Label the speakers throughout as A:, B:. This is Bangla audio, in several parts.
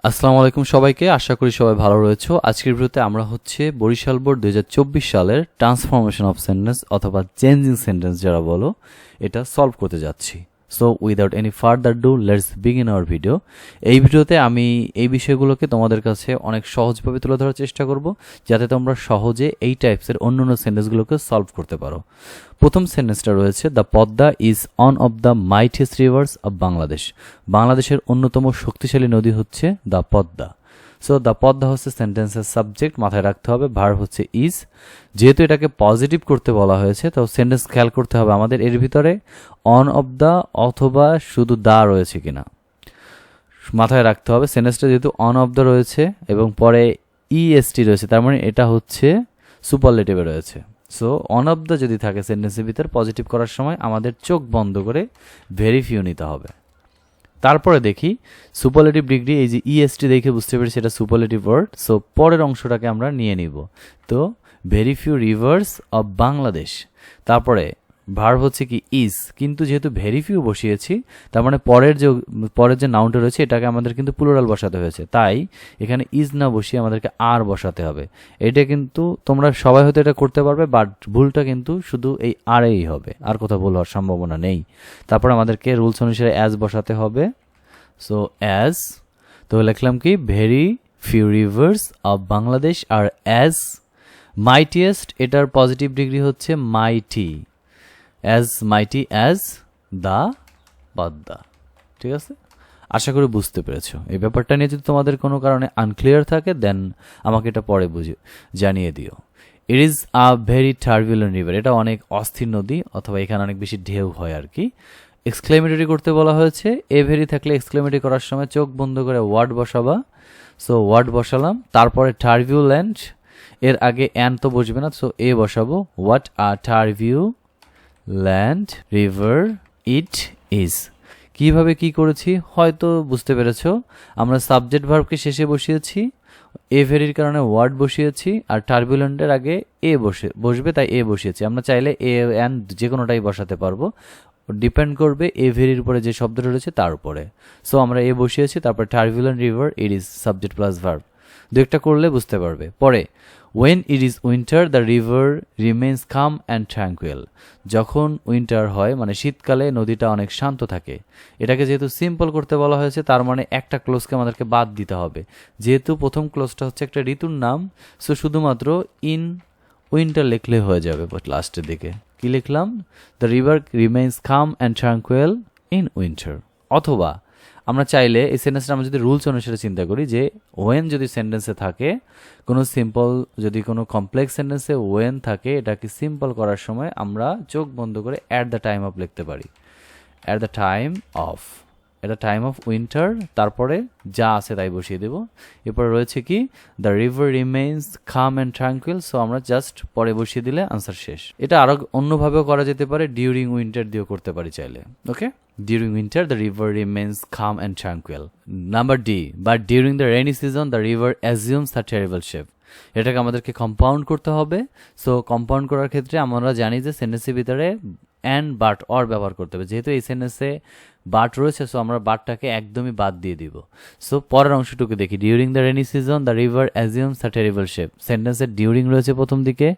A: আসসালামু আলাইকুম সবাইকে, আশা করি সবাই ভালো রয়েছো। আজকের ভিডিওতে আমরা বরিশাল বোর্ড 2024 সালের ট্রান্সফরমেশন অফ সেন্টেন্স অথবা চেঞ্জিং সেন্টেন্স যারা বলো এটা সলভ করতে যাচ্ছি। So without any further do let's begin hour video. এই ভিডিওতে আমি এই বিষয়গুলোকে তোমাদের কাছে অনেক সহজভাবে তুলে ধরার চেষ্টা করব, যাতে তোমরা সহজে এই টাইপসের অন্য সেন্টেন্সগুলোকে সলভ করতে পারো। প্রথম সেন্টেন্সটা রয়েছে, the Padma is one of the mightiest rivers of Bangladesh. বাংলাদেশের অন্যতম শক্তিশালী নদী হচ্ছে the Padma. So the Padma হচ্ছে সেন্টেন্সের সাবজেক্ট, মাথায় রাখতে হবে। ভার্ব হচ্ছে ইজ। যেহেতু এটাকে পজিটিভ করতে বলা হয়েছে, তো সেন্টেন্স খেয়াল করতে হবে আমাদের এর ভিতরে অন অফ দ্য অথবা শুধু দা রয়েছে কিনা, মাথায় রাখতে হবে। সেন্টেন্সটা যেহেতু অন অফ দ্য রয়েছে এবং পরে ইএসটি রয়েছে, তার মানে এটা হচ্ছে সুপারলেটিভে রয়েছে। সো অন অফ দ্য যদি থাকে সেন্টেন্সের ভিতর, পজিটিভ করার সময় আমাদের চোখ বন্ধ করে ভেরি ফিউ নিতে হবে। তারপরে দেখি সুপারলেটিভ ডিগ্রি, এই যে ইএসটি দেখে বুঝতে পেরেছি এটা সুপারলেটিভ ওয়ার্ড। সো পরের অংশটাকে আমরা নিয়ে নিব। তো very few rivers of Bangladesh, তারপরে ভার্ব হচ্ছে কি ইজ, কিন্তু যেহেতু ভেরি ফিউ বসিয়েছি, তার মানে পরের যে নাউনটা রয়েছে এটাকে আমাদের কিন্তু প্লুরাল বসাতে হয়েছে, তাই এখানে ইজ না বসিয়ে আমাদেরকে আর বসাতে হবে। এটা কিন্তু তোমরা সবাই হয়তো এটা করতে পারবে, বাট ভুলটা কিন্তু শুধু এই আরেই হবে, আর কোথাও ভুল হওয়ার সম্ভাবনা নেই। তারপর আমাদেরকে রুলস অনুসারে অ্যাজ বসাতে হবে। সো অ্যাজ, তো লিখলাম কি very few rivers of Bangladesh, আর অ্যাজ মাইটিয়েস্ট, এটার পজিটিভ ডিগ্রি হচ্ছে mighty, as mighty as the Padma. ঠিক আছে, আশা করি বুঝতে পেরেছো। এই ব্যাপারটা নিয়ে যদি তোমাদের কোনো কারণে আনক্লিয়ার থাকে, দেন আমাকে এটা পরে জানিয়ে দিও। It is a very turbulent river, এটা অনেক অস্থির নদী, অথবা এখানে অনেক বেশি ঢেউ হয় আর কি। এক্সক্লেমেটরি করতে বলা হয়েছে, এ ভেরি থাকলে এক্সক্লেমেটরি করার সময় চোখ বন্ধ করে ওয়ার্ড বসাবা। সো ওয়ার্ড বসালাম, তারপরে টার্বুলেন্ট, এর আগে অ্যান তো বসবে না, সো এ বসাবো। What a turbulent river it is. কিভাবে কি করেছি হয়তো বুঝতে পেরেছো। আমরা সাবজেক্ট ভার্বকে শেষে বসিয়েছি, এ ভেরির কারণে ওয়ার্ড বসিয়েছি, আর টার্বুলেন্টের আগে এ বসবে, তাই এ বসিয়েছি। আমরা চাইলে এ অ্যান্ড যে কোনোটাই বসাতে পারবো, ডিপেন্ড করবে এ ভেরির উপরে যে শব্দটা রয়েছে তার উপরে। সো আমরা এ বসিয়েছি, তারপর turbulent river it is subject plus verb. দু একটা করলে বুঝতে পারবে। পরে when it is winter the river remains calm and tranquil. যখন উইন্টার হয় মানে শীতকালে নদীটা অনেক শান্ত থাকে। এটাকে যেহেতু সিম্পল করতে বলা হয়েছে, তার মানে একটা ক্লোজকে আমাদেরকে বাদ দিতে হবে। যেহেতু প্রথম ক্লোজটা হচ্ছে একটা ঋতুর নাম, সো শুধুমাত্র ইন উইন্টার লিখলে হয়ে যাবে। বাট লাস্টের দিকে কি লিখলাম, the river remains calm and tranquil in winter. অথবা আমরা চাইলে এই সেন্টেন্সটা আমরা যদি রুলস অনুসারে চিন্তা করি, যে ওয়েন যদি সেন্টেন্সে থাকে, কোনো সিম্পল যদি কোনো কমপ্লেক্স সেন্টেন্সে ওয়েন থাকে, এটাকে সিম্পল করার সময় আমরা চোখ বন্ধ করে অ্যাট দ্য টাইম অফ লিখতে পারি। অ্যাট দ্য টাইম অফ, এটা টাইম অফ উইন্টার, তারপরে যা আছে তাই বসিয়ে দেব। এরপরে রয়েছে কি, the river remains calm and tranquil, so আমরা জাস্ট পরে বসিয়ে দিলে আনসার শেষ। এটা আরো অন্যভাবেও করা যেতে পারে, ডিউরিং উইন্টার দিয়েও করতে পারি চাইলে। Okay, during winter the river remains calm and tranquil. Number D, but during the rainy season the river assumes a terrible shape. এটাকে আমাদেরকে কম্পাউন্ড করতে হবে। সো কম্পাউন্ড করার ক্ষেত্রে আমরা জানি যে সেন্টেন্সের ভিতরে অ্যান্ড বাট অর ব্যবহার করতে হবে। যেহেতু এই সেন্টেন্সে বাট রয়েছে, সো আমরা বাটটাকে একদমই বাদ দিয়ে দিব। সো পরের অংশটুকু দেখি, during the rainy season the river assumes a terrible shape. সেন্টেন্সের ডিউরিং রয়েছে প্রথম দিকে,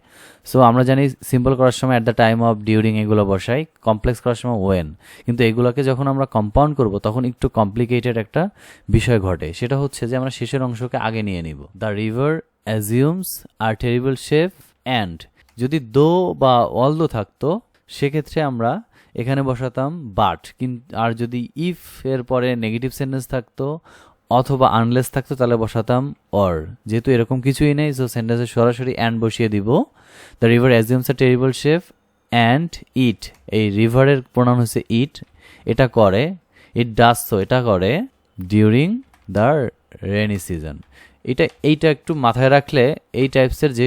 A: সো আমরা জানি সিম্পল করার সময় at the time of, during এগুলো বসাই, কমপ্লেক্স করার সময় ওয়েন। কিন্তু এগুলোকে যখন আমরা কম্পাউন্ড করব তখন একটু কমপ্লিকেটেড একটা বিষয় ঘটে, সেটা হচ্ছে যে আমরা শেষের অংশকে আগে নিয়ে নিব। The river assumes a terrible shape and, যদি দো বা অল দো থাকতো সেক্ষেত্রে আমরা এখানে বসাতাম বাট, কিন্তু আর যদি ইফ এর পরে নেগেটিভ সেন্টেন্স থাকতো অথবা আনলেস থাকতো তাহলে বসাতাম অর। যেহেতু এরকম কিছুই নেই, সো সেন্টেন্সে সরাসরি অ্যান্ড বসিয়ে দিব। The river assumes a terrible shape and it, এই রিভারের প্রোনাউন হচ্ছে ইট, এটা করে ইট ডাজ, সো এটা করে ডিউরিং দ্য রেনি সিজন। এইটা একটু মাথায় রাখলে এই টাইপসের যে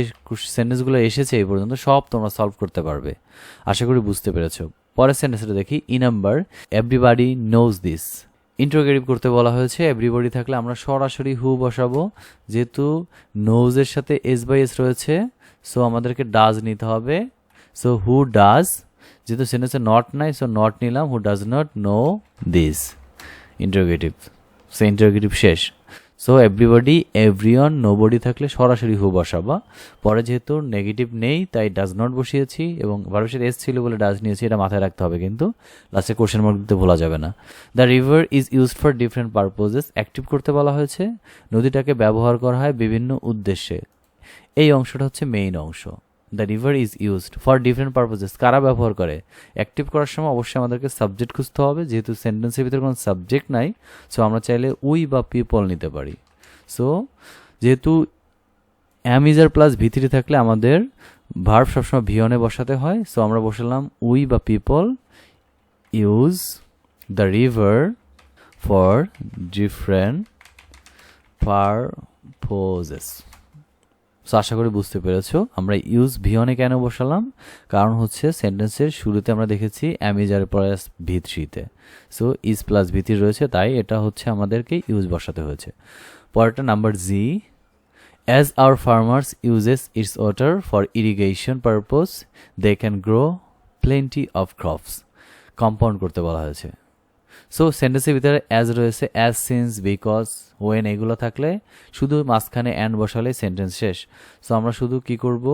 A: সেন্টেন্সগুলো এসেছে এই পর্যন্ত সব তোমরা সলভ করতে পারবে। আশা করি বুঝতে পেরেছো। পরের সেন্টেন্সটা দেখি, E number everybody knows this. Interrogative করতে বলা হয়েছে, এভরিবডি থাকলে আমরা সরাসরি হু বসাবো। যেহেতু নোজের সাথে এস বাই এস রয়েছে, সো আমাদেরকে ডাজ নিতে হবে। সো হু ডাজ, যেহেতু সেন্টেন্সে নট নাই, সো নট নিলাম। Who does not know this, interrogative. Say interrogative শেষ। সো এভরিবডি, এভরিওয়ান, নোবডি থাকলে সরাসরি হু বসাবা। পরে যেহেতু নেগেটিভ নেই তাই ডাজ নট বসিয়েছি এবং ভার্বের এস ছিল বলে ডাজ নিয়েছি, এটা মাথায় রাখতে হবে, কিন্তু লাস্টে কোশ্চেন মার্ক দিতে ভোলা যাবে না। The river is used for different purposes, active করতে বলা হয়েছে, নদীটাকে ব্যবহার করা হয় বিভিন্ন উদ্দেশ্যে। এই অংশটা হচ্ছে মেইন অংশ। The river is used for different purposes, কারা ব্যবহার করে? অ্যাক্টিভ করার সময় অবশ্যই আমাদেরকে সাবজেক্ট খুঁজতে হবে, যেহেতু সেন্টেন্সের ভিতরে কোনো সাবজেক্ট নাই, সো আমরা চাইলে উই বা পিপল নিতে পারি। সো যেহেতু অ্যাম ইজার প্লাস ভি3 থাকলে আমাদের ভার্ব সবসময় ভিওনে বসাতে হয়, সো আমরা বসালাম উই বা people use the river for different purposes. So আশা করি বুঝতে পেরেছো আমরা ইউজ ভিওনে কেন বসালাম, কারণ হচ্ছে সেন্টেন্সের শুরুতে আমরা দেখেছি অ্যাম ইজ আর প্লাস ভি3তে, সো ইজ প্লাস ভি3 রয়েছে, তাই এটা হচ্ছে আমাদেরকে ইউজ বসাতে হয়েছে। পরেরটা number G, as our farmers uses its water for irrigation purpose they can grow plenty of crops, compound করতে বলা হয়েছে। সো সেন্টেন্সের ভিতরে অ্যাজ রয়েছে, অ্যাজ, সিন্স, বিকজ, ওয়েন, এগুলো থাকলে শুধু মাঝখানে অ্যান্ড বসালে সেন্টেন্স শেষ। সো আমরা শুধু কি করব,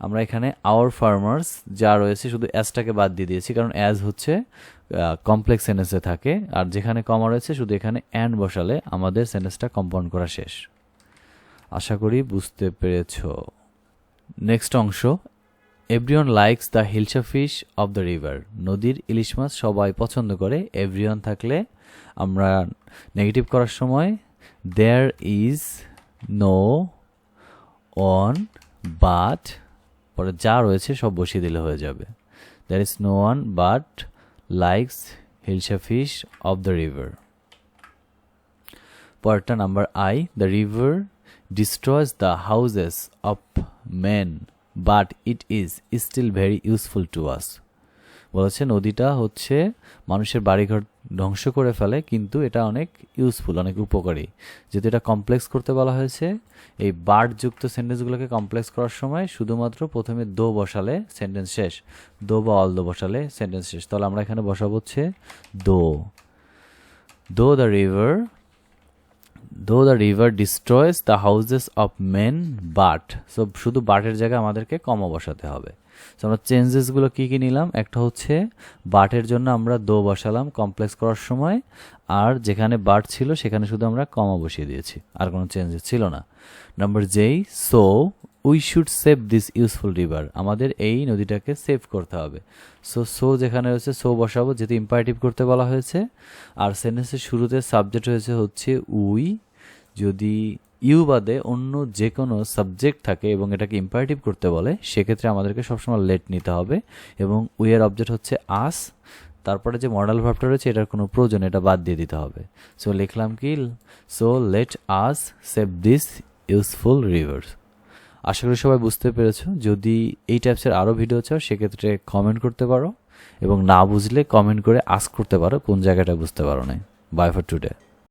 A: আমরা এখানে আওয়ার ফার্মার্স যা রয়েছে শুধু অ্যাজটাকে বাদ দিয়ে দিয়েছি, কারণ অ্যাজ হচ্ছে কমপ্লেক্স সেন্টেন্সে থাকে, আর যেখানে কমা রয়েছে শুধু এখানে অ্যান্ড বসালে আমাদের সেন্টেন্সটা কম্পাউন্ড করা শেষ। আশা করি বুঝতে পেরেছ। নেক্সট অংশ, everyone likes the hilsa fish of the river, নদীর ইলিশ মাছ সবাই পছন্দ করে। এভরিওয়ান থাকলে আমরা নেগেটিভ করার সময় there is no one but, পরে যা রয়েছে সব বসিয়ে দিলে হয়ে যাবে। There is no one but likes hilsa fish of the river. পরেরটা number I, the river destroys the houses of men but it is still very useful to us, বলেছে নদীটা হচ্ছে মানুষের বাড়িঘর ধ্বংস করে ফেলে কিন্তু এটা অনেক ইউজফুল, অনেক উপকারী। যেহেতু এটা কমপ্লেক্স করতে বলা হয়েছে, এই বার্ড যুক্ত সেন্টেন্সগুলোকে কমপ্লেক্স করার সময় শুধুমাত্র প্রথমে দো বসালে সেন্টেন্স শেষ, দো বা অল দো বসালে সেন্টেন্স শেষ। তাহলে আমরা এখানে বসাবো হচ্ছে দো, দো the river destroys the houses of men but, so শুধু বাটের জায়গায় আমাদেরকে কমা বসাতে হবে। সো আমরা চেঞ্জেসগুলো কী কী নিলাম, একটা হচ্ছে বাটের জন্য আমরা দো বসালাম কমপ্লেক্স করার সময়, আর যেখানে বাট ছিল সেখানে শুধু আমরা কমা বসিয়ে দিয়েছি, আর কোনো চেঞ্জেস ছিল না। নাম্বার যেই, so we should save this useful river, আমাদের এই নদীটাকে সেভ করতে হবে। সো যেখানে রয়েছে সো বসাবো, যেহেতু ইম্পারেটিভ করতে বলা হয়েছে, আর সেন্টেন্সের শুরুতে সাবজেক্ট হচ্ছে উই। যদি ইউ বাদে অন্য যে কোনো সাবজেক্ট থাকে এবং এটাকে ইম্পারেটিভ করতে বলে, সেক্ষেত্রে আমাদেরকে সবসময় লেট নিতে হবে, এবং উই এর অবজেক্ট হচ্ছে আস, তারপরে যে মডাল ভার্বটা রয়েছে এটার কোনো প্রয়োজন, এটা বাদ দিয়ে দিতে হবে। সো লিখলাম কি, so let us save this useful rivers. আশা করি সবাই বুঝতে পেরেছো। যদি এই টাইপসের আরও ভিডিও চাও সেক্ষেত্রে কমেন্ট করতে পারো, এবং না বুঝলে কমেন্ট করে আস্ক করতে পারো কোন জায়গাটা বুঝতে পারো না। Bye for today.